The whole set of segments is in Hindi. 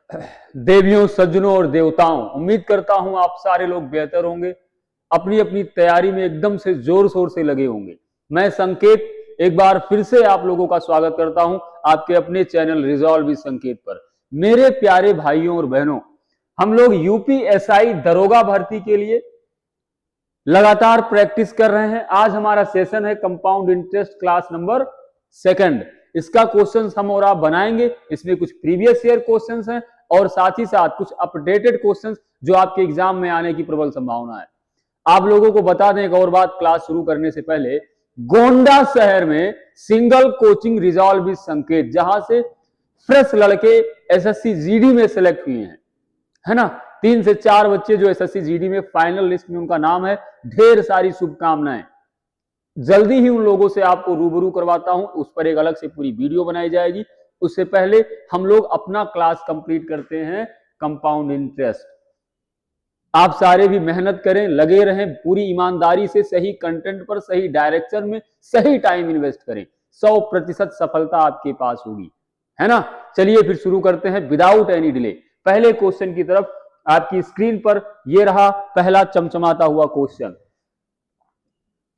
देवियों, सज्जनों और देवताओं, उम्मीद करता हूं आप सारे लोग बेहतर होंगे, अपनी अपनी तैयारी में एकदम से जोर शोर से लगे होंगे। मैं संकेत एक बार फिर से आप लोगों का स्वागत करता हूं आपके अपने चैनल रिजॉल्व विद संकेत पर। मेरे प्यारे भाइयों और बहनों, हम लोग यूपीएसआई दरोगा भर्ती के लिए लगातार प्रैक्टिस कर रहे हैं। आज हमारा सेशन है कंपाउंड इंटरेस्ट क्लास नंबर 2। इसका क्वेश्चंस हम और आप बनाएंगे। इसमें कुछ प्रीवियस ईयर क्वेश्चंस हैं और साथ ही साथ कुछ अपडेटेड क्वेश्चंस जो आपके एग्जाम में आने की प्रबल संभावना है। आप लोगों को बता दें एक और बात, क्लास शुरू करने से पहले गोंडा शहर में सिंगल कोचिंग रिजॉल्व विद संकेत, जहां से फ्रेश लड़के एसएससी जीडी में सेलेक्ट हुए हैं, है ना। 3 से 4 बच्चे जो एसएससी जीडी में फाइनल लिस्ट में उनका नाम है। ढेर सारी शुभकामनाएं। जल्दी ही उन लोगों से आपको रूबरू करवाता हूं, उस पर एक अलग से पूरी वीडियो बनाई जाएगी। उससे पहले हम लोग अपना क्लास कंप्लीट करते हैं कंपाउंड इंटरेस्ट। आप सारे भी मेहनत करें, लगे रहें पूरी ईमानदारी से, सही कंटेंट पर, सही डायरेक्शन में, सही टाइम इन्वेस्ट करें। 100% सफलता आपके पास होगी, है ना। चलिए फिर शुरू करते हैं विदाउट एनी डिले। पहले क्वेश्चन की तरफ आपकी स्क्रीन पर ये रहा पहला चमचमाता हुआ क्वेश्चन।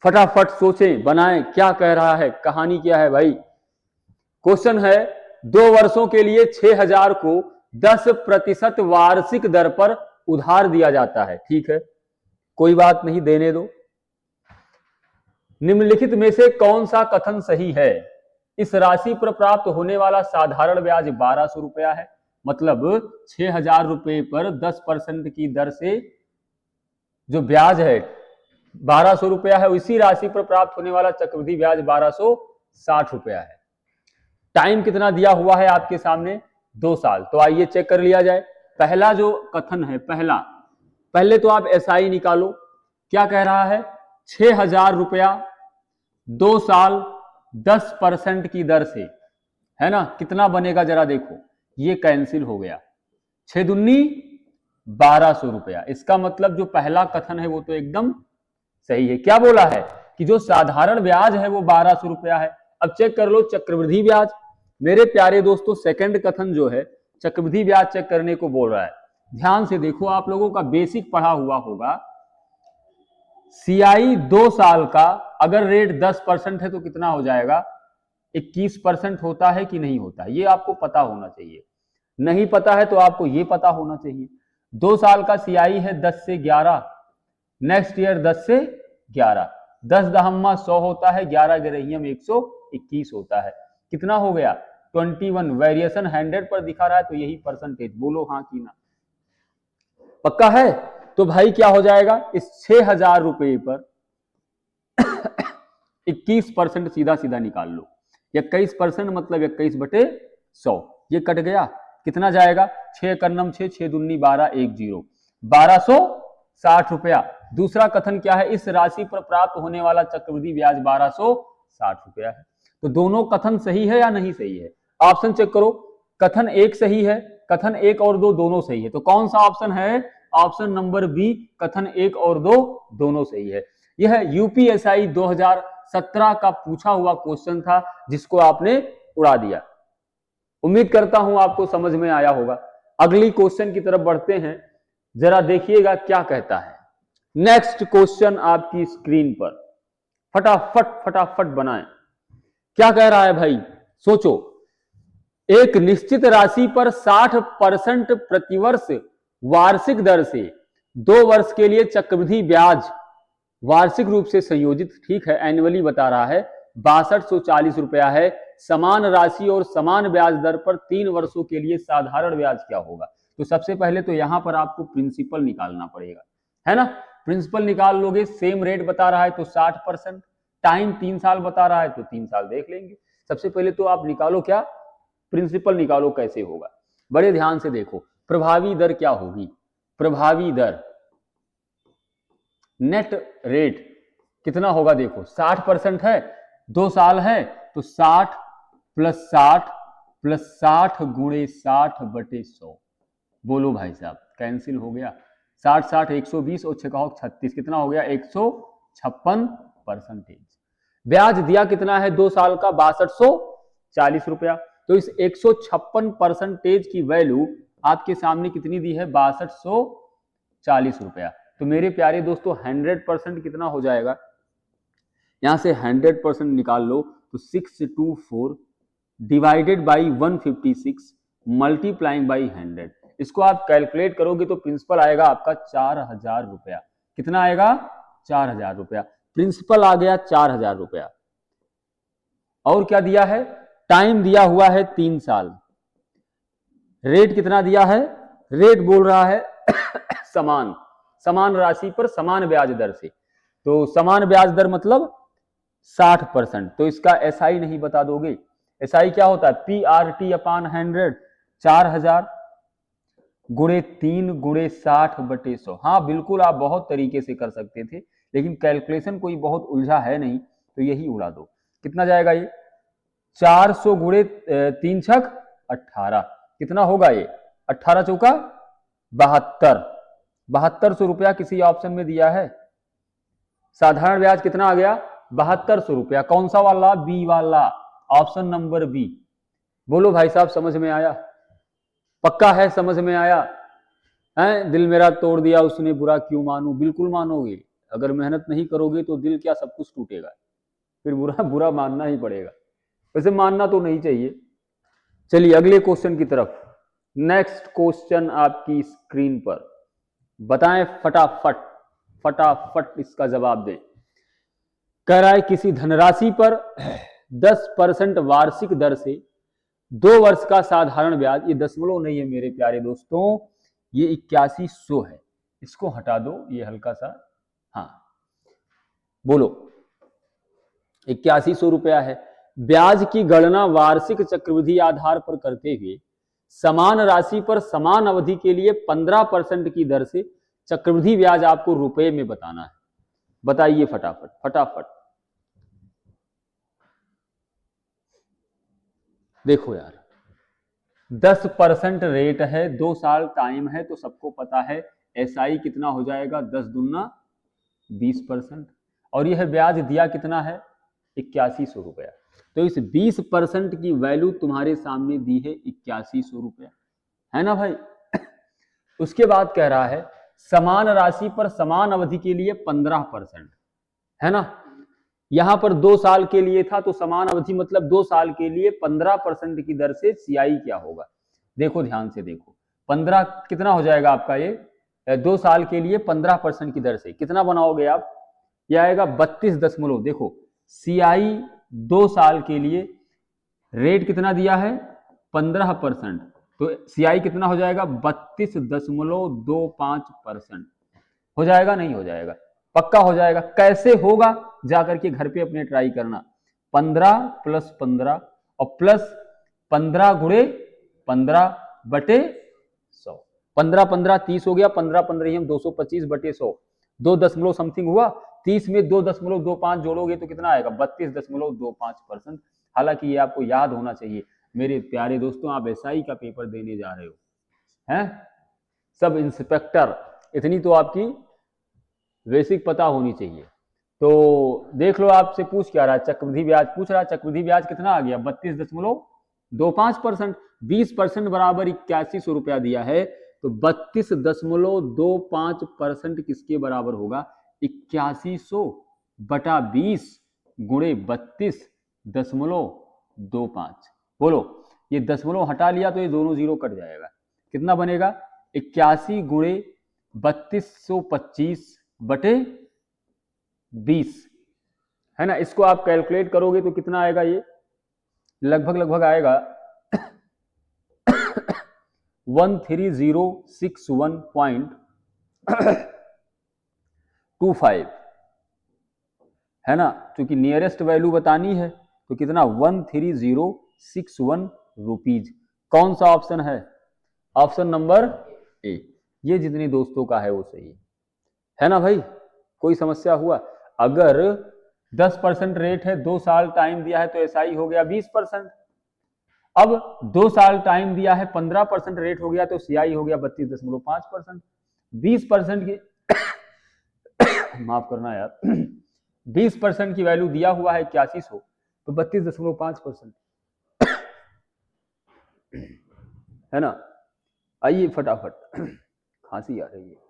फटाफट सोचें, बनाएं, क्या कह रहा है, कहानी क्या है भाई। क्वेश्चन है 2 वर्षों के लिए 6000 को 10% वार्षिक दर पर उधार दिया जाता है। ठीक है, कोई बात नहीं, देने दो। निम्नलिखित में से कौन सा कथन सही है। इस राशि पर प्राप्त होने वाला साधारण ब्याज 1200 रुपया है। मतलब 6000 रुपए पर 10% की दर से जो ब्याज है 1200 रुपया है। इसी राशि पर प्राप्त होने वाला चक्रवृद्धि ब्याज 1260 रुपया है। टाइम कितना दिया हुआ है आपके सामने, 2 साल। तो आइए चेक कर लिया जाए। पहला जो कथन है, पहले तो आप एसआई निकालो। क्या कह रहा है, 6000 रुपया 2 साल 10% की दर से, है ना। कितना बनेगा जरा देखो, ये कैंसिल हो गया। 6 दूनी 1200 रुपया। इसका मतलब जो पहला कथन है वो तो एकदम सही है। क्या बोला है कि जो साधारण ब्याज है वो 1200 रुपया है। अब चेक कर लो चक्रवृद्धि ब्याज। मेरे प्यारे दोस्तों, सेकंड कथन जो है चक्रवृद्धि ब्याज चेक करने को बोल रहा है। ध्यान से देखो, आप लोगों का बेसिक पढ़ा हुआ होगा। सीआई 2 साल का अगर रेट 10% है तो कितना हो जाएगा, 21% होता है कि नहीं होता, ये आपको पता होना चाहिए। नहीं पता है तो आपको ये पता होना चाहिए। 2 साल का सीआई है 10 से 11, नेक्स्ट ईयर 10 से 11, 10 दहम्मा 100 होता है, 11 गिरहियम 121 होता है। कितना हो गया, 21। वेरिएशन 100 पर दिखा रहा है तो यही परसेंटेज। बोलो हाँ कि ना, पक्का है। तो भाई क्या हो जाएगा, इस 6000 रुपए पर 21% सीधा सीधा निकाल लो। 21% मतलब 21/100, ये कट गया। कितना जाएगा, 6 करनम 6, 6 दूनी 12, 10, 1260 रुपया। दूसरा कथन क्या है, इस राशि पर प्राप्त होने वाला चक्रवृद्धि ब्याज 1260 रुपया है। तो दोनों कथन सही है या नहीं सही है, ऑप्शन चेक करो। कथन 1 सही है, कथन 1 और 2 दोनों सही है। तो कौन सा ऑप्शन है, ऑप्शन नंबर बी, कथन 1 और 2 दोनों सही है। यह यूपीएसआई 2017 का पूछा हुआ क्वेश्चन था जिसको आपने उड़ा दिया। उम्मीद करता हूं आपको समझ में आया होगा। अगली क्वेश्चन की तरफ बढ़ते हैं, जरा देखिएगा क्या कहता है। नेक्स्ट क्वेश्चन आपकी स्क्रीन पर, फटाफट बनाएं। क्या कह रहा है भाई, सोचो। एक निश्चित राशि पर 60% प्रतिवर्ष वार्षिक दर से 2 वर्ष के लिए चक्रवृद्धि ब्याज वार्षिक रूप से संयोजित, ठीक है, एनुअली बता रहा है, 6240 रुपया है। समान राशि और समान ब्याज दर पर 3 वर्षों के लिए साधारण ब्याज क्या होगा। तो सबसे पहले तो यहां पर आपको प्रिंसिपल निकालना पड़ेगा, है ना। प्रिंसिपल निकाल लोगे, सेम रेट बता रहा है तो 60%, टाइम 3 साल बता रहा है तो 3 साल देख लेंगे। सबसे पहले तो आप निकालो, क्या प्रिंसिपल निकालो, कैसे होगा, बड़े ध्यान से देखो। प्रभावी दर क्या होगी, प्रभावी दर नेट रेट कितना होगा, देखो 60% है, 2 साल है तो 60 + 60 + 60 × 60/100। बोलो भाई साहब, कैंसिल हो गया। 60 60 120 और 6 36, कितना हो गया, 156%। ब्याज दिया कितना है 2 साल का, 6240 रुपया। तो इस 156% की वैल्यू आपके सामने कितनी दी है 6240 रुपया। तो मेरे प्यारे दोस्तों 100% कितना हो जाएगा, यहां से 100% निकाल लो तो 624 डिवाइडेड बाई 156 मल्टीप्लाइंग बाई 100, इसको आप कैलकुलेट करोगे तो प्रिंसिपल आएगा आपका 4000 रुपया। कितना आएगा 4000 रुपया, प्रिंसिपल आ गया 4000 रुपया। और क्या दिया है, टाइम दिया हुआ है 3 साल, रेट कितना दिया है, रेट बोल रहा है समान राशि पर समान ब्याज दर से, तो समान ब्याज दर मतलब 60%। तो इसका एसआई नहीं बता दोगे, एसआई क्या होता है PRT अपॉन 100, 4000 गुणे 3 गुणे 60/100। हाँ बिल्कुल आप बहुत तरीके से कर सकते थे, लेकिन कैलकुलेशन कोई बहुत उलझा है नहीं, तो यही उड़ा दो। कितना जाएगा ये 400 गुणे 3 छक 18, कितना होगा ये 18 चौका 72, 7200 रुपया किसी ऑप्शन में दिया है। साधारण ब्याज कितना आ गया 7200 रुपया, कौन सा वाला, बी वाला, ऑप्शन नंबर बी। बोलो भाई साहब समझ में आया, पक्का है समझ में आया है? दिल मेरा तोड़ दिया उसने बुरा क्यों मानूं, बिल्कुल मानोगे, अगर मेहनत नहीं करोगे तो दिल क्या सब कुछ टूटेगा, फिर बुरा बुरा मानना ही पड़ेगा, वैसे मानना तो नहीं चाहिए। चलिए अगले क्वेश्चन की तरफ, नेक्स्ट क्वेश्चन आपकी स्क्रीन पर, बताएं फटाफट फटाफट इसका जवाब दें। कह रहा है किसी धनराशि पर 10% वार्षिक दर से 2 वर्ष का साधारण ब्याज, ये दशमलव नहीं है मेरे प्यारे दोस्तों, ये 8100 है, इसको हटा दो, ये हल्का सा, हाँ बोलो 8100 रुपया है। ब्याज की गणना वार्षिक चक्रवृद्धि आधार पर करते हुए समान राशि पर समान अवधि के लिए 15% की दर से चक्रवृद्धि ब्याज आपको रुपए में बताना है। बताइए फटाफट फटाफट। देखो यार 10% रेट है, 2 साल टाइम है, तो सबको पता है एसआई कितना हो जाएगा 10 दूना 20%, और यह ब्याज दिया कितना है 8100 रुपया। तो इस 20% की वैल्यू तुम्हारे सामने दी है 8100 रुपया, है ना भाई। उसके बाद कह रहा है समान राशि पर समान अवधि के लिए 15%, है ना, यहां पर 2 साल के लिए था, तो समान अवधि मतलब 2 साल के लिए 15% की दर से सीआई क्या होगा। देखो ध्यान से देखो, 15 कितना हो जाएगा आपका ये 2 साल के लिए 15% की दर से कितना बनाओगे आप, यह आएगा 32 देखो सीआई 2 साल के लिए रेट कितना दिया है 15%, तो सीआई कितना हो जाएगा 32.25% हो जाएगा, नहीं हो जाएगा, पक्का हो जाएगा। कैसे होगा जाकर के घर पे अपने ट्राई करना, 15 + 15 और प्लस 15 गुणे 15/100, 15 30 हो गया, 15 15 225/100, 2 दशमलव समथिंग हुआ, 30 में 2.25 जोड़ोगे तो कितना आएगा 32.25%। हालांकि ये आपको याद होना चाहिए मेरे प्यारे दोस्तों, आप एसआई का पेपर देने जा रहे हो, हैं सब इंस्पेक्टर, इतनी तो आपकी बेसिक पता होनी चाहिए। तो देख लो आपसे पूछ क्या रहा है, चक्रवृद्धि ब्याज पूछ रहा है, चक्रवृद्धि ब्याज कितना आ गया 32.25%, 20% बराबर 8100 रुपया दिया है, तो 32.25% किसके बराबर होगा 8100/20 गुणे 32.25। बोलो ये दशमलव हटा लिया तो ये दोनों जीरो कट जाएगा, कितना बनेगा 81 गुणे 3225/20, है ना। इसको आप कैलकुलेट करोगे तो कितना आएगा, ये लगभग आएगा 13061.25, है ना, क्योंकि नियरेस्ट वैल्यू बतानी है, तो कितना 13061 रुपीज। कौन सा ऑप्शन है ऑप्शन नंबर ए, ये जितने दोस्तों का है वो सही है ना भाई। कोई समस्या हुआ, अगर 10% रेट है, 2 साल टाइम दिया है, तो एसआई हो गया 20%। अब 2 साल टाइम दिया है, 15% रेट हो गया, तो सीआई हो गया 32.5%। 20% की माफ करना यार 20% की वैल्यू दिया हुआ है 8100, तो 32.5%, है ना। आइए फटाफट, खांसी आ रही है।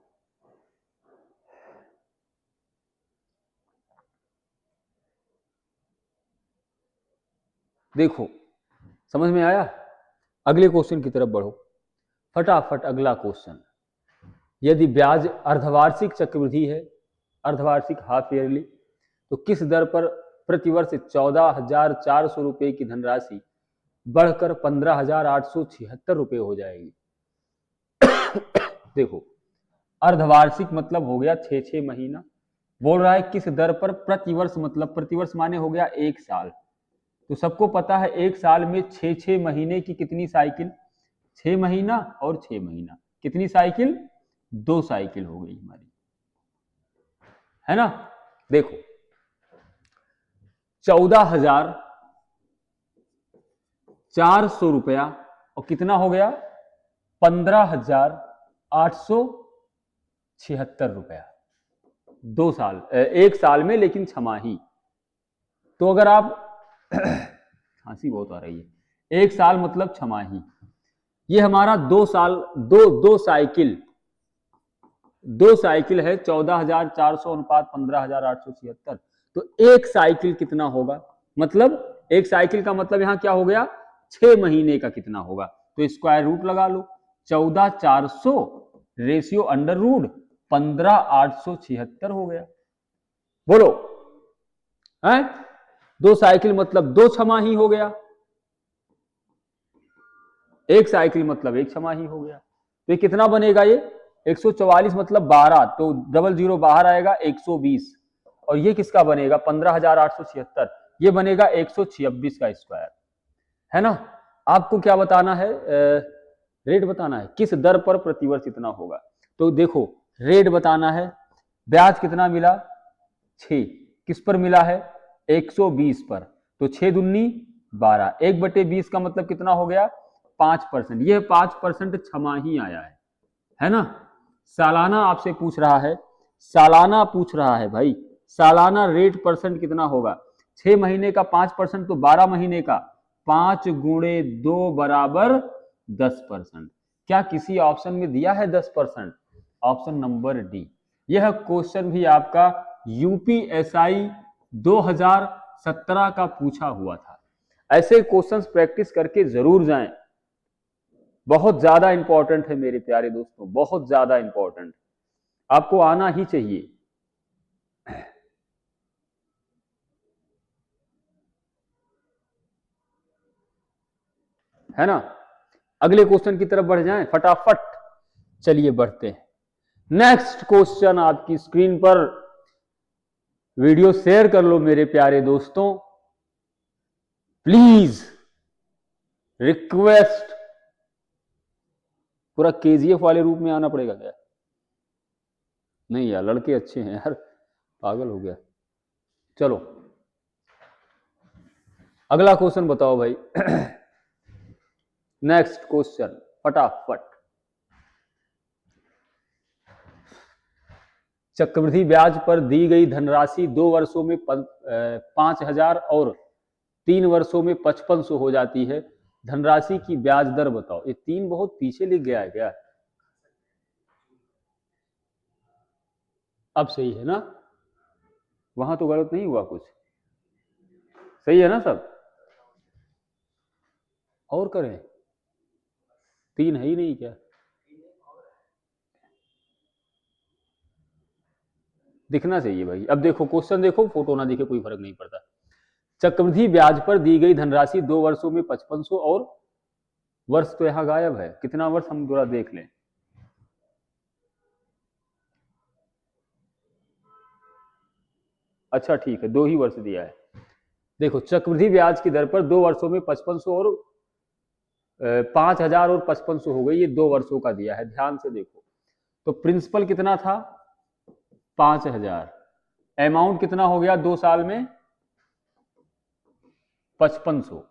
देखो समझ में आया? अगले क्वेश्चन की तरफ बढ़ो फटाफट। अगला क्वेश्चन, यदि ब्याज अर्धवार्षिक चक्रवृद्धि है, अर्धवार्षिक हाफ ईयरली, तो किस दर पर प्रतिवर्ष 14,400 रुपए की धनराशि बढ़कर 15,876 रुपए हो जाएगी? देखो अर्धवार्षिक मतलब हो गया 6 महीना, बोल रहा है किस दर पर प्रतिवर्ष, मतलब प्रतिवर्ष माने हो गया 1 साल। तो सबको पता है 1 साल में 6 महीने की कितनी साइकिल, 6 महीना और 6 महीना, कितनी साइकिल? 2 साइकिल हो गई हमारी, है ना। देखो 14,400 रुपया और कितना हो गया? 15,876 रुपया, 2 साल, 1 साल में, लेकिन छमाही। तो अगर आप खांसी बहुत आ रही है, 1 साल मतलब छमाही, ये हमारा 2 साल, दो साइकिल है, 14,400 अनुपात 15,876। तो एक साइकिल कितना होगा? मतलब एक साइकिल का मतलब यहां क्या हो गया? 6 महीने का कितना होगा? तो स्क्वायर रूट लगा लो, 14,400 रेशियो अंडर रूट 15,876 हो गया। बोलो है? 2 साइकिल मतलब 2 छमाही हो गया, एक साइकिल मतलब 1 छमाही हो गया। तो ये कितना बनेगा? ये 144 मतलब 12, तो 00 बाहर आएगा, 120। और ये किसका बनेगा? 15,876, ये बनेगा 126 का स्क्वायर, है ना। आपको क्या बताना है? रेट बताना है, किस दर पर प्रतिवर्ष इतना होगा। तो देखो रेट बताना है, ब्याज कितना मिला? 6, किस पर मिला है? 120 पर, तो 6 दूनी 12, 1/20 का मतलब कितना हो गया? 5%। यह 5% छमाही आया है ना। सालाना आपसे पूछ रहा है, सालाना पूछ रहा है भाई, सालाना रेट परसेंट कितना होगा? 6 महीने का 5% तो 12 महीने का 5 गुणे 2 बराबर 10%। क्या किसी ऑप्शन में दिया है 10%? Option number D. यह क्वेश्चन भी आपका यूपीएसआई 2017 का पूछा हुआ था। ऐसे क्वेश्चंस प्रैक्टिस करके जरूर जाएं, बहुत ज्यादा इंपॉर्टेंट है मेरे प्यारे दोस्तों, बहुत ज्यादा इंपॉर्टेंट, आपको आना ही चाहिए। है ना। अगले क्वेश्चन की तरफ बढ़ जाएं फटाफट। चलिए बढ़ते हैं। नेक्स्ट क्वेश्चन आपकी स्क्रीन पर, वीडियो शेयर कर लो मेरे प्यारे दोस्तों, प्लीज रिक्वेस्ट। पूरा केजीएफ वाले रूप में आना पड़ेगा क्या? नहीं यार, लड़के अच्छे हैं यार, पागल हो गया। चलो अगला क्वेश्चन बताओ भाई। नेक्स्ट क्वेश्चन फटाफट। चक्रवृद्धि ब्याज पर दी गई धनराशि 2 वर्षों में 5,000 और 3 वर्षों में 5500 हो जाती है। धनराशि की ब्याज दर बताओ। ये 3 बहुत पीछे लिख गया है क्या? अब सही है ना? वहां तो गलत नहीं हुआ कुछ, सही है ना सब? और करें? 3 है ही नहीं क्या? दिखना चाहिए भाई। अब देखो क्वेश्चन देखो, फोटो ना दिखे कोई फर्क नहीं पड़ता। चक्रवृद्धि ब्याज पर दी गई धनराशि 2 वर्षों में 5500 और वर्ष तो यहां गायब है, कितना वर्ष हम थोड़ा देख लें। अच्छा ठीक है, 2 ही वर्ष दिया है। देखो चक्रवृद्धि ब्याज की दर पर 2 वर्षों में 5500 और 5,000 और 5500 हो गई, ये 2 वर्षों का दिया है, ध्यान से देखो। तो प्रिंसिपल कितना था? 5,000, अमाउंट कितना हो गया 2 साल में? 5500,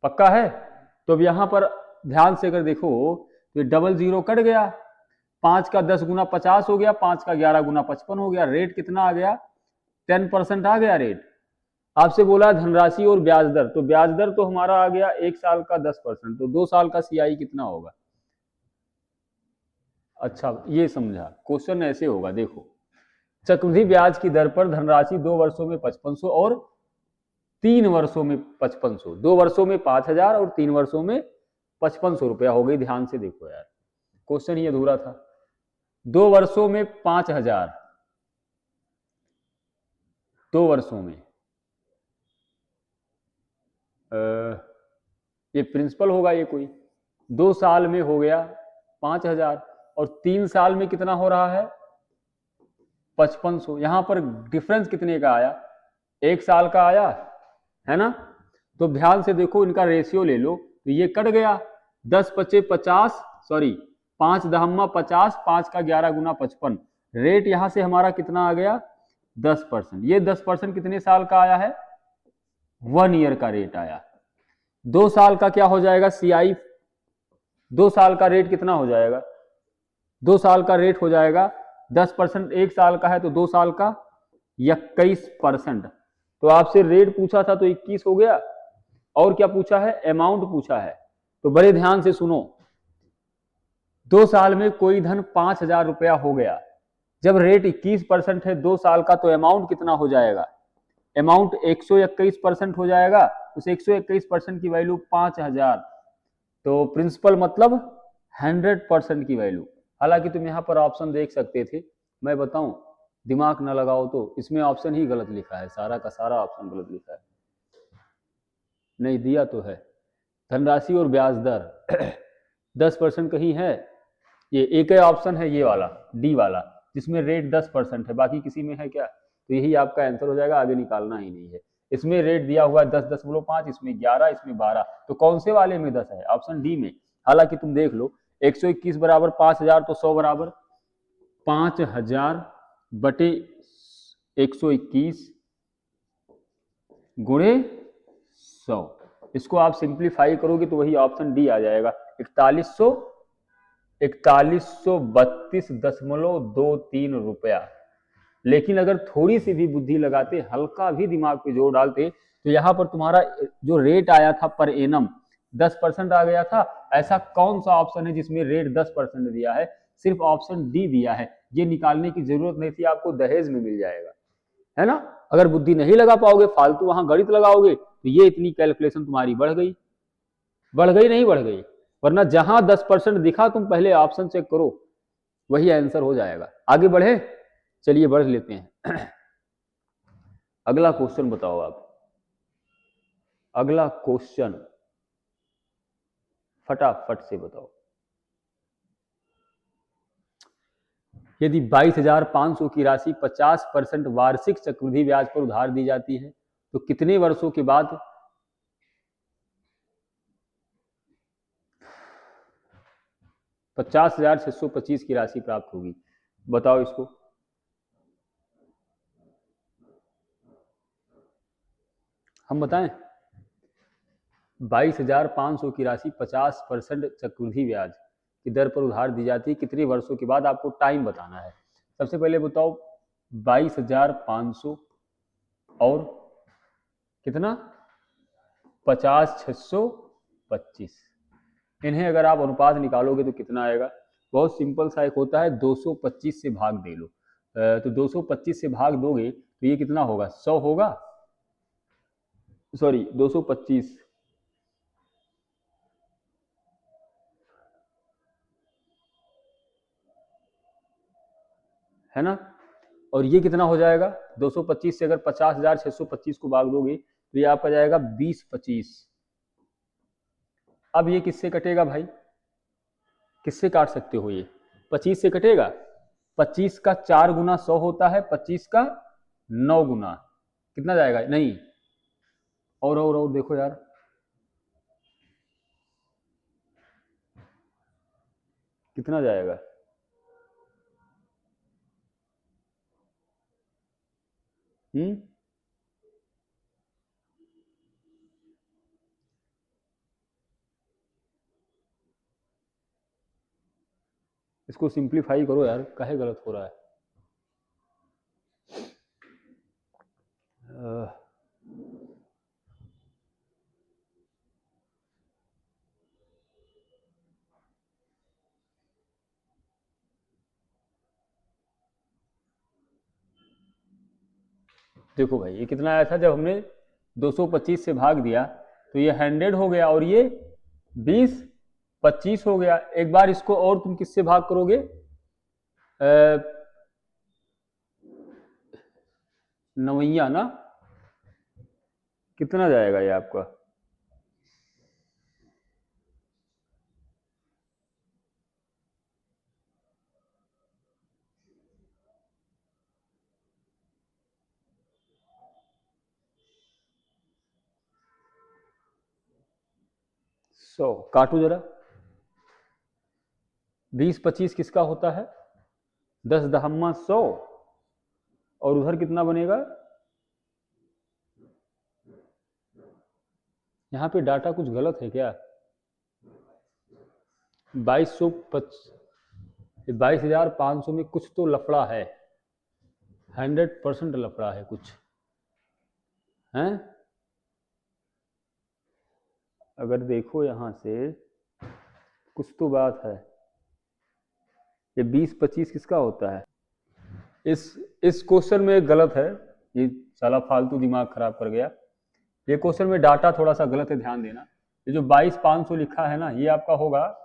पक्का है? तो अब यहां पर ध्यान से अगर देखो तो ये 00 कट गया, 5 का 10 गुना 50 हो गया, 5 का 11 गुना 55 हो गया। रेट कितना आ गया? 10% आ गया रेट। आपसे बोला धनराशि और ब्याज दर, तो ब्याज दर तो हमारा आ गया 1 साल का 10%, तो 2 साल का सीआई कितना होगा? अच्छा ये समझा, क्वेश्चन ऐसे होगा, देखो चक्रवृद्धि ब्याज की दर पर धनराशि 2 वर्षों में 5500 और 3 वर्षों में 5500, 2 वर्षों में 5000 और 3 वर्षों में 5500 रुपया हो गई। ध्यान से देखो यार, क्वेश्चन ये अधूरा था। 2 वर्षों में 5000, 2 वर्षों में ये प्रिंसिपल होगा ये कोई, 2 साल में हो गया 5000 और 3 साल में कितना हो रहा है 5500। यहां पर डिफरेंस कितने का आया, 1 साल का आया है ना। तो ध्यान से देखो, इनका रेशियो ले लो, तो ये कट गया 10 पचे 50, सॉरी 5 दहम्मा 50, 5 का 11 गुना 55। रेट यहां से हमारा कितना आ गया 10%। ये 10% कितने साल का आया है 1 ईयर का रेट आया। 2 साल का क्या हो जाएगा CI, 2 साल का रेट कितना हो जाएगा, 2 साल का रेट हो जाएगा 10%, 1 साल का है तो 2 साल का 21%। तो आपसे रेट पूछा था तो 21 हो गया, और क्या पूछा है अमाउंट पूछा है। तो बड़े ध्यान से सुनो, 2 साल में कोई धन 5000 रुपया हो गया, जब रेट 21% है 2 साल का, तो अमाउंट कितना हो जाएगा, अमाउंट 121% हो जाएगा। उस 121% की वैल्यू 5000, तो प्रिंसिपल मतलब 100% की वैल्यू। हालांकि तुम यहां पर ऑप्शन देख सकते थे, मैं बताऊं दिमाग ना लगाओ तो इसमें ऑप्शन ही गलत लिखा है, सारा का सारा ऑप्शन गलत लिखा है, नहीं दिया तो है। धनराशि और ब्याज दर 10% कहीं है, ये एक ही ऑप्शन है ये वाला डी वाला, जिसमें रेट 10% है, बाकी किसी में है क्या, तो यही आपका आंसर हो जाएगा, आगे निकालना ही नहीं है। इसमें रेट दिया हुआ है 10.5, इसमें 11, इसमें 12, तो कौन से वाले में 10 है, ऑप्शन डी में। हालांकि तुम देख लो 121 बराबर 5000, तो 100 बराबर 5000 बटे 121 गुणे 100, इसको आप सिंप्लीफाई करोगे तो वही ऑप्शन डी आ जाएगा, 4132.23 रुपया। लेकिन अगर थोड़ी सी भी बुद्धि लगाते, हल्का भी दिमाग पे जोर डालते, तो यहां पर तुम्हारा जो रेट आया था पर एनम 10% आ गया था। ऐसा कौन सा ऑप्शन है जिसमें रेट 10% दिया है, सिर्फ ऑप्शन डी दिया है। ये निकालने की जरूरत नहीं थी, आपको दहेज में मिल जाएगा, है ना। अगर बुद्धि नहीं लगा पाओगे, फालतू वहां गणित लगाओगे, तो ये इतनी कैलकुलेशन तुम्हारी बढ़ गई, बढ़ गई नहीं बढ़ गई। वरना जहां 10% दिखा तुम पहले ऑप्शन चेक करो, वही आंसर हो जाएगा। आगे बढ़े, चलिए बढ़ लेते हैं। अगला क्वेश्चन बताओ आप, अगला क्वेश्चन फटाफट से बताओ। यदि 22,500 की राशि 50% वार्षिक चक्रवृद्धि ब्याज पर उधार दी जाती है, तो कितने वर्षों के बाद 50,625 की राशि प्राप्त होगी, बताओ इसको। हम बताएं, 22,500 की राशि 50% चक्रवृद्धि ब्याज की दर पर उधार दी जाती है, कितने वर्षों के बाद, आपको टाइम बताना है। सबसे पहले बताओ 22,500 और कितना 50,625, इन्हें अगर आप अनुपात निकालोगे तो कितना आएगा। बहुत सिंपल सा एक होता है, 225 से भाग दे लो, तो 225 से भाग दोगे तो ये कितना होगा 100 होगा, सॉरी 225, है ना। और ये कितना हो जाएगा 225 से अगर 50,625 को भाग दोगे तो ये आपका जाएगा 20-25। अब ये किससे कटेगा भाई, किससे काट सकते हो, ये 25 से कटेगा। 25 का 4 गुना 100 होता है, 25 का 9 गुना कितना जाएगा, नहीं और देखो यार, कितना जाएगा, हम्म, इसको सिंप्लीफाई करो यार, काहे गलत हो रहा है। देखो भाई ये कितना आया था, जब हमने 225 से भाग दिया तो ये 100 हो गया और ये 20 25 हो गया। एक बार इसको और तुम किससे भाग करोगे, 9 ना, कितना जाएगा ये आपका, सौ काटो जरा, 20 25 किसका होता है, 10 दहम्मा 100, और उधर कितना बनेगा, यहाँ पे डाटा कुछ गलत है क्या, 22,500 में कुछ तो लफड़ा है, 100% लफड़ा है कुछ है। अगर देखो यहां से कुछ तो बात है, ये 20 25 किसका होता है, इस क्वेश्चन में गलत है, ये साला फालतू दिमाग खराब कर गया। ये क्वेश्चन में डाटा थोड़ा सा गलत है, ध्यान देना। ये जो 22,500 लिखा है ना, ये आपका होगा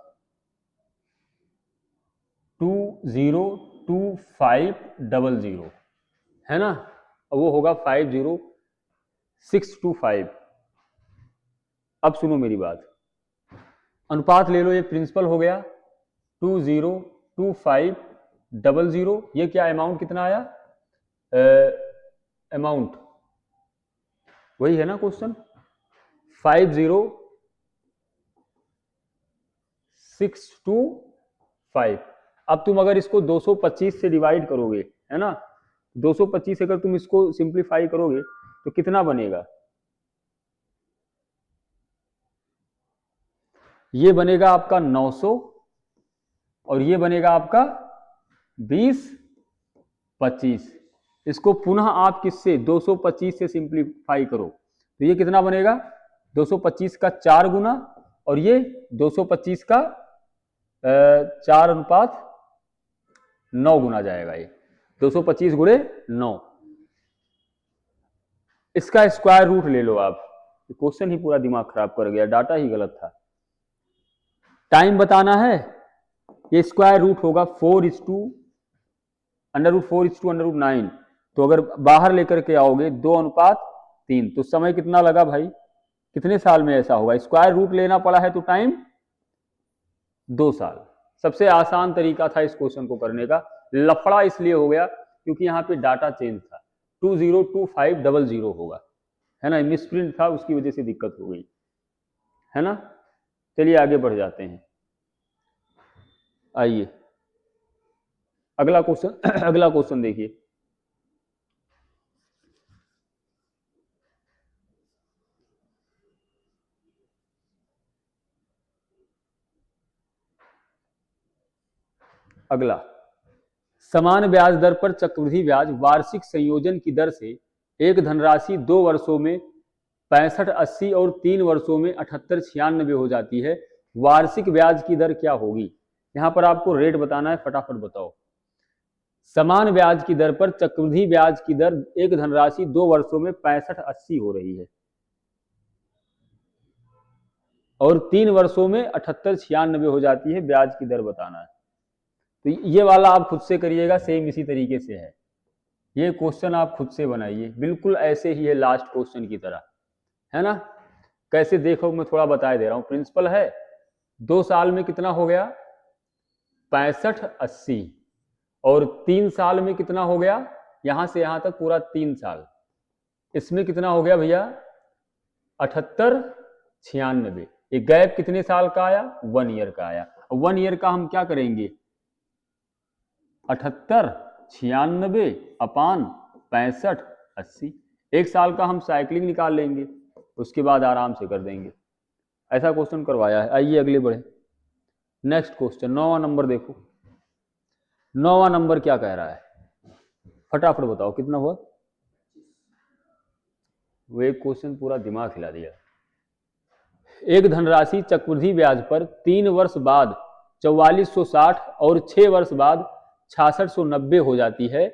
202500 है ना, और वो होगा 50625। अब सुनो मेरी बात, अनुपात ले लो, ये प्रिंसिपल हो गया 202500, ये क्या अमाउंट कितना आया, अमाउंट वही है ना क्वेश्चन, 50625। अब तुम अगर इसको 225 से डिवाइड करोगे, है ना, 225 अगर तुम इसको सिंप्लीफाई करोगे तो कितना बनेगा, ये बनेगा आपका 900 और ये बनेगा आपका 2025। इसको पुनः आप किससे 225 से सिंप्लीफाई करो तो ये कितना बनेगा, 225 का 4 गुना और ये 225 का 4:9 गुना जाएगा, ये 225 गुणे 9। इसका स्क्वायर रूट ले लो आप, क्वेश्चन ही पूरा दिमाग खराब कर गया, डाटा ही गलत था। टाइम बताना है, ये स्क्वायर रूट होगा 4:√4:9। तो अगर बाहर लेकर के आओगे 2:3, तो समय कितना लगा भाई, कितने साल में ऐसा होगा, स्क्वायर रूट लेना पड़ा है तो टाइम 2 साल। सबसे आसान तरीका था इस क्वेश्चन को करने का, लफड़ा इसलिए हो गया क्योंकि यहाँ पे डाटा चेंज था, 202500 होगा, है ना, मिसप्रिंट था, उसकी वजह से दिक्कत हो गई, है ना। चलिए आगे बढ़ जाते हैं, आइए अगला क्वेश्चन अगला क्वेश्चन देखिए, अगला, समान ब्याज दर पर चक्रवृद्धि ब्याज वार्षिक संयोजन की दर से एक धनराशि 2 वर्षों में 6580 और 3 वर्षों में 7896 हो जाती है, वार्षिक ब्याज की दर क्या होगी। यहां पर आपको रेट बताना है, फटाफट बताओ। समान ब्याज की दर पर चक्रवृद्धि ब्याज की दर एक धनराशि 2 वर्षों में 6580 हो रही है और 3 वर्षों में 7896 हो जाती है, ब्याज की दर बताना है। तो ये वाला आप खुद से करिएगा, सेम इसी तरीके से है, ये क्वेश्चन आप खुद से बनाइए, बिल्कुल ऐसे ही है लास्ट क्वेश्चन की तरह, है ना। कैसे देखो मैं थोड़ा बता दे रहा हूं, प्रिंसिपल है 2 साल में कितना हो गया 6580 और 3 साल में कितना हो गया, यहां से यहां तक पूरा 3 साल, इसमें कितना हो गया भैया 7896। ये गैप कितने साल का आया, 1 ईयर का आया। 1 ईयर का हम क्या करेंगे, 7896 अपान 6580, 1 साल का हम साइकिलिंग निकाल लेंगे, उसके बाद आराम से कर देंगे। ऐसा क्वेश्चन करवाया है। आइए अगले बढ़े, नेक्स्ट क्वेश्चन 9वां नंबर देखो, 9वां नंबर क्या कह रहा है, फटाफट बताओ कितना हुआ। वो एक क्वेश्चन पूरा दिमाग हिला दिया। एक धनराशि चक्रवृद्धि ब्याज पर 3 वर्ष बाद 4460 और 6 वर्ष बाद 6690 हो जाती है,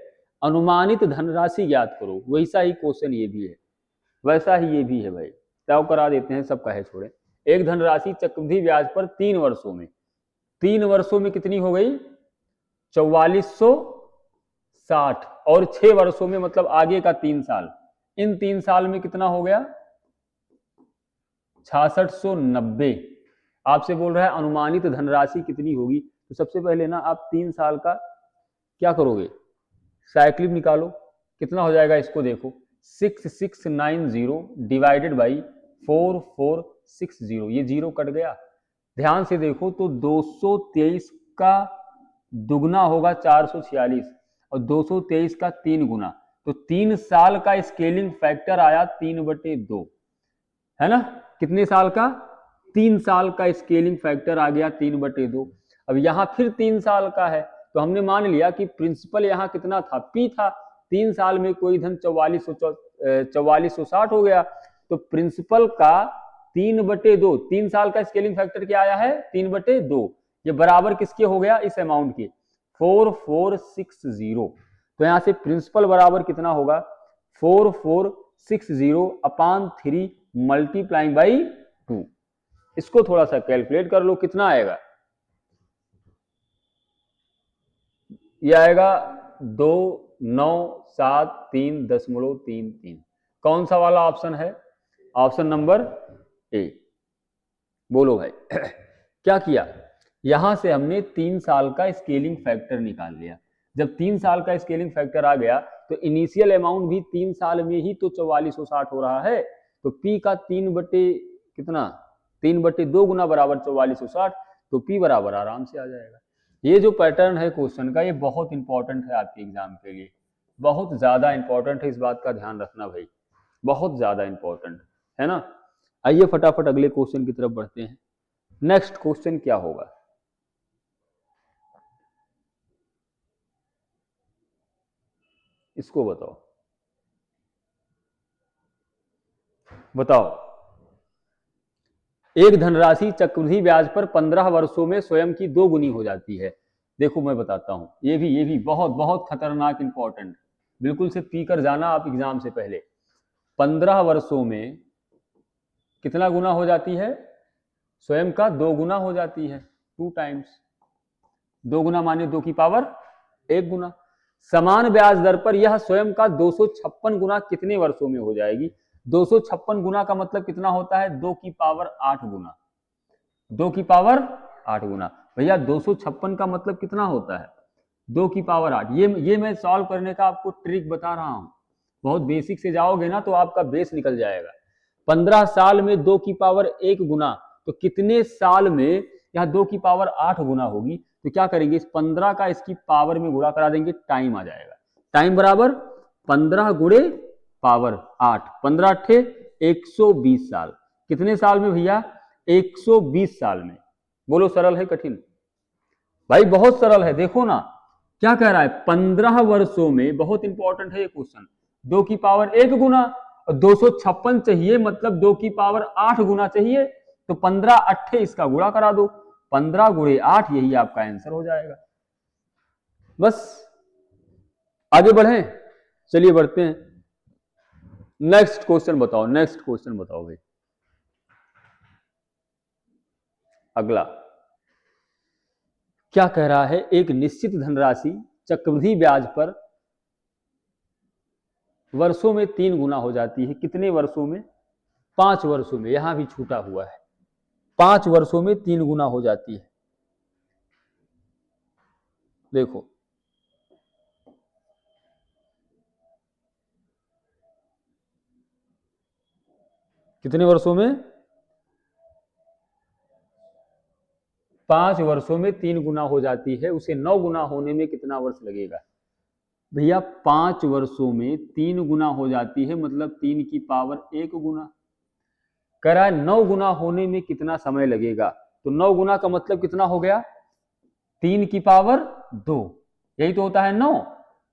अनुमानित धनराशि ज्ञात करो। वैसा ही क्वेश्चन ये भी है, वैसा ही ये भी है भाई, तय करा देते हैं, सब कहे छोड़े। एक धनराशि चक्रवृद्धि ब्याज पर 3 वर्षों में, 3 वर्षों में कितनी हो गई 4460, और 6 वर्षों में मतलब आगे का 3 साल, इन 3 साल में कितना हो गया 6690। आपसे बोल रहा है अनुमानित धनराशि कितनी होगी, तो सबसे पहले ना आप 3 साल का क्या करोगे, साइक्लिक निकालो, कितना हो जाएगा इसको देखो, 6690 डिवाइडेड बाई 4460, ये जीरो कट गया। ध्यान से देखो तो 223 का दुगना होगा 446 और 223 का 3 गुना, तो 3 साल का स्केलिंग फैक्टर आया 3/2, है ना। कितने साल का 3 साल का स्केलिंग फैक्टर आ गया 3/2। अब यहां फिर 3 साल का है, तो हमने मान लिया कि प्रिंसिपल यहां कितना था, पी था, 3 साल में कोई धन 4460 हो गया, तो प्रिंसिपल का 3/2, 3 साल का स्केलिंग फैक्टर क्या आया है 3/2, ये बराबर किसके हो गया इस अमाउंट के 4460। तो यहां से प्रिंसिपल बराबर कितना होगा 4460 अपान 3 मल्टीप्लाइंग बाई 2। इसको थोड़ा सा कैलकुलेट कर लो, कितना आएगा, यह आएगा 2973.33। कौन सा वाला ऑप्शन है, ऑप्शन नंबर ए। बोलो भाई क्या किया, यहां से हमने 3 साल का स्केलिंग फैक्टर निकाल लिया। जब 3 साल का स्केलिंग फैक्टर आ गया तो इनिशियल अमाउंट भी 3 साल में ही तो 4460 हो रहा है, तो पी का 3/2 गुना बराबर 4460, तो पी बराबर आराम से आ जाएगा। ये जो पैटर्न है क्वेश्चन का, ये बहुत इंपॉर्टेंट है आपके एग्जाम के लिए, बहुत ज्यादा इंपॉर्टेंट है, इस बात का ध्यान रखना भाई, बहुत ज्यादा इंपॉर्टेंट है ना। आइए फटाफट अगले क्वेश्चन की तरफ बढ़ते हैं। नेक्स्ट क्वेश्चन क्या होगा, इसको बताओ, बताओ। एक धनराशि चक्रवृद्धि ब्याज पर 15 वर्षों में स्वयं की 2 गुनी हो जाती है। देखो मैं बताता हूं, ये भी बहुत बहुत खतरनाक इंपॉर्टेंट, बिल्कुल से पी कर जाना आप एग्जाम से पहले। 15 वर्षों में कितना गुना हो जाती है, स्वयं का 2 गुना हो जाती है, 2 टाइम्स, 2 गुना माने 2 की पावर 1 गुना। समान ब्याज दर पर यह स्वयं का 256 गुना कितने वर्षों में हो जाएगी। 256 गुना का मतलब कितना होता है 2 की पावर 8 गुना, 2 की पावर 8 गुना। भैया 256 का मतलब कितना होता है 2 की पावर 8। ये मैं सॉल्व करने का आपको ट्रिक बता रहा हूं, बहुत बेसिक से जाओगे ना तो आपका बेस निकल जाएगा। 15 साल में 2 की पावर 1 गुना, तो कितने साल में यह 2 की पावर 8 गुना होगी, तो क्या करेंगे इस 15 का इसकी पावर में गुणा करा देंगे, टाइम आ जाएगा। टाइम बराबर 15 गुणे पावर 8, 15 अट्ठे 120 साल। कितने साल में भैया 120 साल में। बोलो सरल है कठिन, भाई बहुत सरल है। देखो ना क्या कह रहा है 15 वर्षों में, बहुत इंपॉर्टेंट है ये क्वेश्चन, 2 की पावर 1 गुना और 256 चाहिए, मतलब 2 की पावर 8 गुना चाहिए, तो 15 अट्ठे इसका गुणा करा दो, 15 गुणे 8, यही आपका आंसर हो जाएगा। बस आगे बढ़े, चलिए बढ़ते हैं। नेक्स्ट क्वेश्चन बताओ, नेक्स्ट क्वेश्चन बताओ भाई। अगला क्या कह रहा है, एक निश्चित धनराशि चक्रवृद्धि ब्याज पर वर्षों में 3 गुना हो जाती है। कितने वर्षों में 5 वर्षों में, यहां भी छूटा हुआ है, 5 वर्षों में 3 गुना हो जाती है। देखो कितने वर्षों में 5 वर्षों में 3 गुना हो जाती है, उसे 9 गुना होने में कितना वर्ष लगेगा। भैया 5 वर्षों में 3 गुना हो जाती है, मतलब 3 की पावर 1 गुना। कह रहा है 9 गुना होने में कितना समय लगेगा, तो 9 गुना का मतलब कितना हो गया 3 की पावर 2, यही तो होता है 9।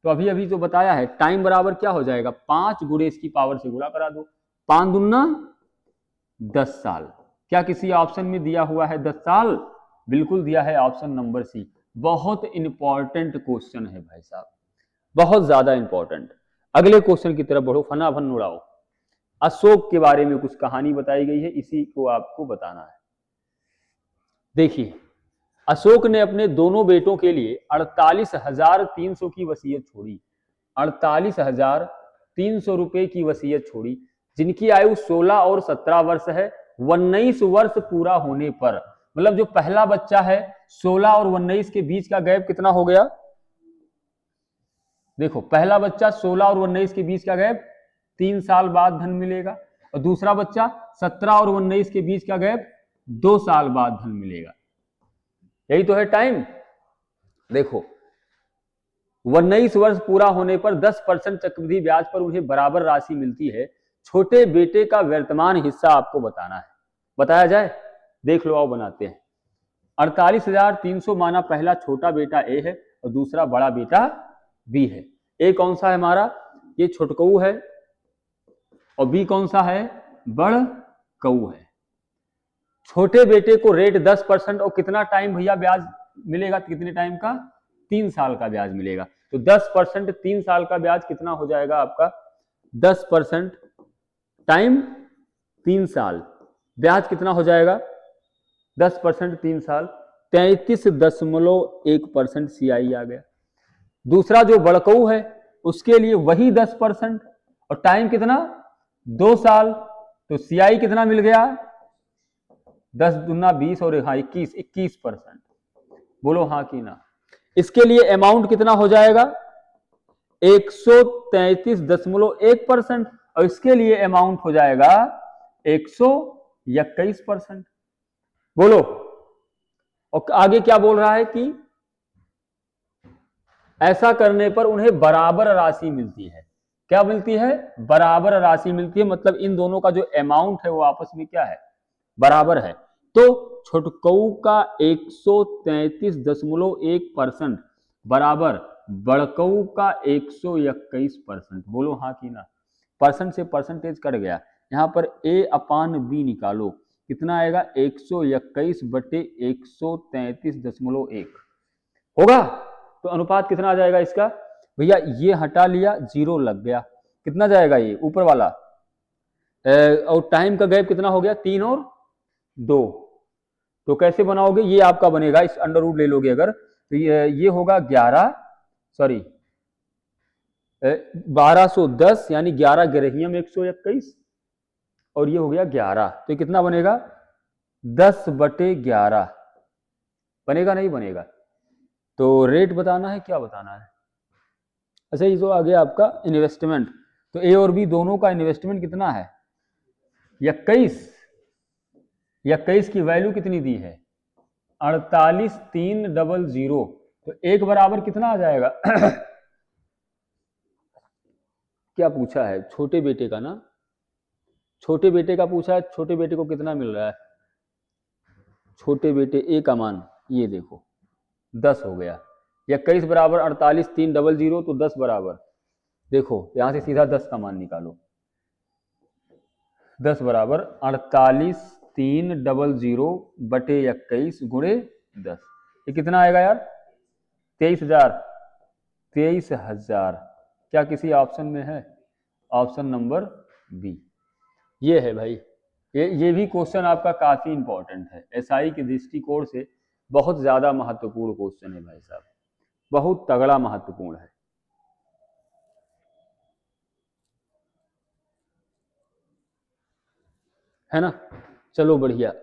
तो अभी अभी जो बताया है टाइम बराबर क्या हो जाएगा 5 गुणे इसकी पावर से गुणा करा दो, 5 दूना 10 साल। क्या किसी ऑप्शन में दिया हुआ है 10 साल, बिल्कुल दिया है ऑप्शन नंबर सी। बहुत इंपॉर्टेंट क्वेश्चन है भाई साहब, बहुत ज्यादा इंपॉर्टेंट। अगले क्वेश्चन की तरफ बढ़ो, फनाफन उड़ाओ। अशोक के बारे में कुछ कहानी बताई गई है, इसी को आपको बताना है। देखिए, अशोक ने अपने दोनों बेटों के लिए 48,300 की वसीयत छोड़ी। 48,300 रुपए की वसीयत छोड़ी, जिनकी आयु 16 और 17 वर्ष है। 19 वर्ष पूरा होने पर, मतलब जो पहला बच्चा है 16 और 19 के बीच का गैप कितना हो गया? देखो, पहला बच्चा 16 और 19 के बीच का गैप 3 साल बाद धन मिलेगा, और दूसरा बच्चा 17 और 19 के बीच का गैप 2 साल बाद धन मिलेगा। यही तो है टाइम। देखो, 19 वर्ष पूरा होने पर 10% चक्रवृद्धि ब्याज पर उन्हें बराबर राशि मिलती है। छोटे बेटे का वर्तमान हिस्सा आपको बताना है। बताया जाए? देख लो, आओ बनाते हैं। 48,300 माना पहला छोटा बेटा ए है और दूसरा बड़ा बेटा बी है। ए कौन सा है हमारा? ये छोटकऊ है, और बी कौन सा है? बड़ कऊ है। छोटे बेटे को रेट 10% और कितना टाइम भैया ब्याज मिलेगा? कितने टाइम का? 3 साल का ब्याज मिलेगा। तो 10% 3 साल का ब्याज कितना हो जाएगा आपका? 10% टाइम 3 साल, ब्याज कितना हो जाएगा? 10% 3 साल, 33.1% CI आ गया। दूसरा जो बड़कऊ है उसके लिए वही 10% और टाइम कितना? 2 साल, तो CI कितना मिल गया? 10 दूना 20 और हाँ 21%। बोलो हाँ कि ना। इसके लिए अमाउंट कितना हो जाएगा? 133.1%, और इसके लिए अमाउंट हो जाएगा 121%। बोलो, और आगे क्या बोल रहा है कि ऐसा करने पर उन्हें बराबर राशि मिलती है। क्या मिलती है? बराबर राशि मिलती है, मतलब इन दोनों का जो अमाउंट है वो आपस में क्या है? बराबर है। तो छोटकऊ का 133.1% बराबर बड़कऊ का 121%। बोलो हाँ कि ना। परसेंट से परसेंटेज कट गया, यहां पर A/B निकालो, कितना आएगा? 121/133.1 होगा। तो अनुपात कितना आ जाएगा इसका भैया? ये हटा लिया, 0 लग गया, कितना जाएगा ये ऊपर वाला? और टाइम का गैप कितना हो गया? 3 और 2। तो कैसे बनाओगे? ये आपका बनेगा, इस अंडर रूट ले लोगे अगर, तो ये होगा 1210, यानी 11 ग्रहियम 121, और ये हो गया 11, तो कितना बनेगा? 10/11 बनेगा, नहीं बनेगा? तो रेट बताना है, क्या बताना है? अच्छा, ये जो आ गया आपका इन्वेस्टमेंट, तो ए और बी दोनों का इन्वेस्टमेंट कितना है? 21 की वैल्यू कितनी दी है? 48,300। तो एक बराबर कितना आ जाएगा? क्या पूछा है? छोटे बेटे का ना, छोटे बेटे का पूछा है। छोटे बेटे को कितना मिल रहा है? छोटे बेटे ए का मान ये देखो 10 हो गया। 21 बराबर 48,300, तो 10 बराबर, देखो यहां से सीधा 10 का मान निकालो। 10 बराबर 48,300/21 गुणे 10, ये कितना आएगा यार? 23,000। 23,000 क्या किसी ऑप्शन में है? ऑप्शन नंबर बी ये है भाई। ये भी क्वेश्चन आपका काफी इंपॉर्टेंट है, एसआई के दृष्टिकोण से बहुत ज्यादा महत्वपूर्ण क्वेश्चन है भाई साहब, बहुत तगड़ा महत्वपूर्ण है ना। चलो बढ़िया,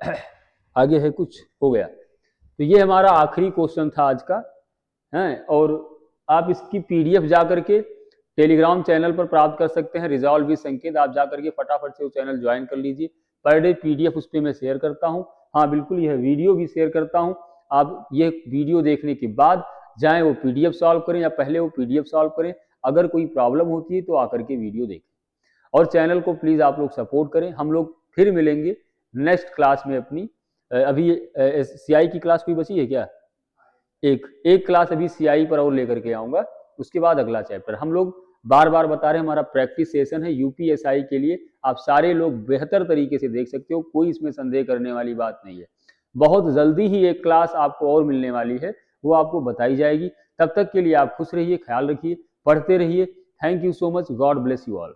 आगे है कुछ? हो गया। तो ये हमारा आखिरी क्वेश्चन था आज का, है। और आप इसकी पीडीएफ जा करके टेलीग्राम चैनल पर प्राप्त कर सकते हैं, रिजॉल्व विद संकेत। आप जा करके फटाफट से वो चैनल ज्वाइन कर लीजिए। पर डे पीडीएफ उस पर मैं शेयर करता हूँ। हाँ बिल्कुल, यह वीडियो भी शेयर करता हूँ। आप ये वीडियो देखने के बाद जाएं वो पीडीएफ सॉल्व करें, या पहले वो पीडीएफ सॉल्व करें। अगर कोई प्रॉब्लम होती है तो आकर के वीडियो देखें, और चैनल को प्लीज आप लोग सपोर्ट करें। हम लोग फिर मिलेंगे नेक्स्ट क्लास में अपनी। अभी सीआई की क्लास कोई बची है क्या? एक क्लास अभी सीआई पर और लेकर के आऊंगा, उसके बाद अगला चैप्टर। हम लोग बार बार बता रहे हैं, हमारा प्रैक्टिस सेशन है यूपीएसआई के लिए। आप सारे लोग बेहतर तरीके से देख सकते हो, कोई इसमें संदेह करने वाली बात नहीं है। बहुत जल्दी ही एक क्लास आपको और मिलने वाली है, वो आपको बताई जाएगी। तब तक के लिए आप खुश रहिए, ख्याल रखिए, पढ़ते रहिए। Thank you so much, God bless you all.